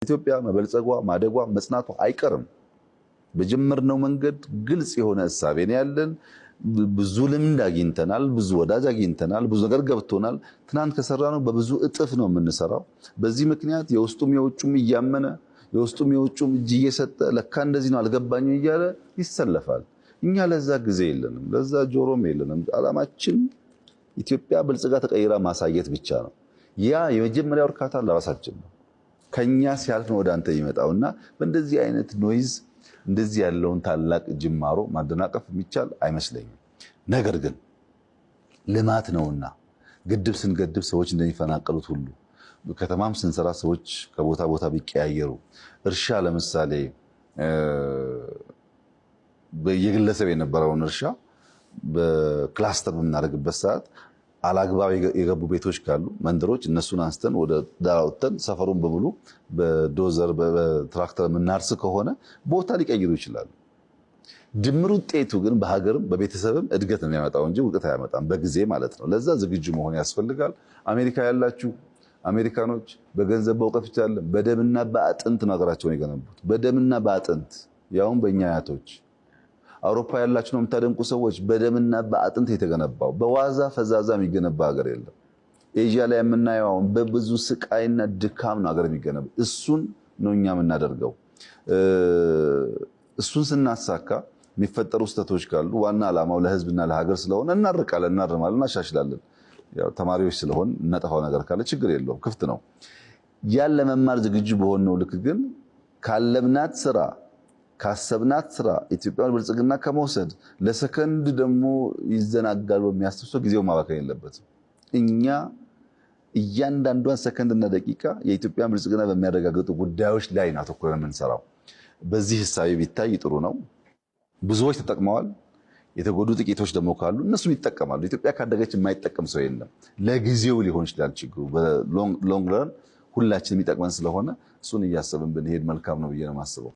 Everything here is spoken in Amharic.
ኢትዮጵያ መበልጸጓ ማደጓ መጽናቷ አይቀርም። በጀመርነው መንገድ ግልጽ የሆነ ሐሳብ ያለን ብዙ ልምድ አግኝተናል፣ ብዙ ወዳጅ አግኝተናል፣ ብዙ ነገር ገብቶናል። ትናንት ከሰራነው በብዙ እጥፍ ነው የምንሰራው። በዚህ ምክንያት የውስጡም የውጩም እያመነ የውስጡም የውጩም እጅ እየሰጠ ለካ እንደዚህ ነው አልገባኝም እያለ ይሰለፋል። እኛ ለዛ ጊዜ የለንም፣ ለዛ ጆሮም የለንም። ዓላማችን ኢትዮጵያ በልጽጋ ተቀይራ ማሳየት ብቻ ነው። ያ የመጀመሪያው እርካታ ለራሳችን ነው። ከኛ ሲያልፍ ነው ወደ አንተ ይመጣውና በእንደዚህ አይነት ኖይዝ እንደዚህ ያለውን ታላቅ ጅማሮ ማደናቀፍ የሚቻል አይመስለኝም። ነገር ግን ልማት ነውና ግድብ ስንገድብ ሰዎች እንደሚፈናቀሉት ሁሉ ከተማም ስንሰራ ሰዎች ከቦታ ቦታ ቢቀያየሩ፣ እርሻ ለምሳሌ በየግለሰብ የነበረውን እርሻ በክላስተር በምናደርግበት ሰዓት አላግባብ የገቡ ቤቶች ካሉ መንደሮች እነሱን አንስተን ወደ ዳር አውጥተን ሰፈሩን በሙሉ በዶዘር በትራክተር የምናርስ ከሆነ ቦታ ሊቀይሩ ይችላሉ። ድምር ውጤቱ ግን በሀገርም በቤተሰብም እድገት ነው የሚያመጣው እንጂ ውድቀት አያመጣም፣ በጊዜ ማለት ነው። ለዛ ዝግጁ መሆን ያስፈልጋል። አሜሪካ ያላችሁ አሜሪካኖች በገንዘብ በእውቀት ብቻ አይደለም፣ በደምና በአጥንት ነው ሀገራቸውን የገነቡት። በደምና በአጥንት ያውም በእኛ አያቶች። አውሮፓ ያላችሁ ነው የምታደንቁ ሰዎች፣ በደምና በአጥንት የተገነባው በዋዛ ፈዛዛ የሚገነባ ሀገር የለም። ኤዥያ ላይ የምናየው በብዙ ስቃይና ድካም ነው ሀገር የሚገነባው። እሱን ነው እኛ የምናደርገው። እሱን ስናሳካ የሚፈጠሩ ስህተቶች ካሉ ዋና ዓላማው ለሕዝብና ለሀገር ስለሆነ እናርቃለን፣ እናርማለን፣ እናሻሽላለን። ያው ተማሪዎች ስለሆን እናጠፋው ነገር ካለ ችግር የለውም፣ ክፍት ነው። ያን ለመማር ዝግጁ በሆነው ልክ ግን ካለምናት ስራ ካሰብናት ስራ ኢትዮጵያን ብልጽግና ከመውሰድ ለሰከንድ ደግሞ ይዘናጋል በሚያስብ ሰው ጊዜው ማባከን የለበትም። እኛ እያንዳንዷን ሰከንድና ደቂቃ የኢትዮጵያን ብልጽግና በሚያረጋግጡ ጉዳዮች ላይ ነው አተኩረን የምንሰራው። በዚህ ሐሳብ ቢታይ ጥሩ ነው። ብዙዎች ተጠቅመዋል። የተጎዱ ጥቂቶች ደግሞ ካሉ እነሱም ይጠቀማሉ። ኢትዮጵያ ካደገች የማይጠቀም ሰው የለም። ለጊዜው ሊሆን ይችላል ችግሩ፣ በሎንግ ረን ሁላችንም የሚጠቅመን ስለሆነ እሱን እያሰብን ብንሄድ መልካም ነው ብዬ ነው የማስበው።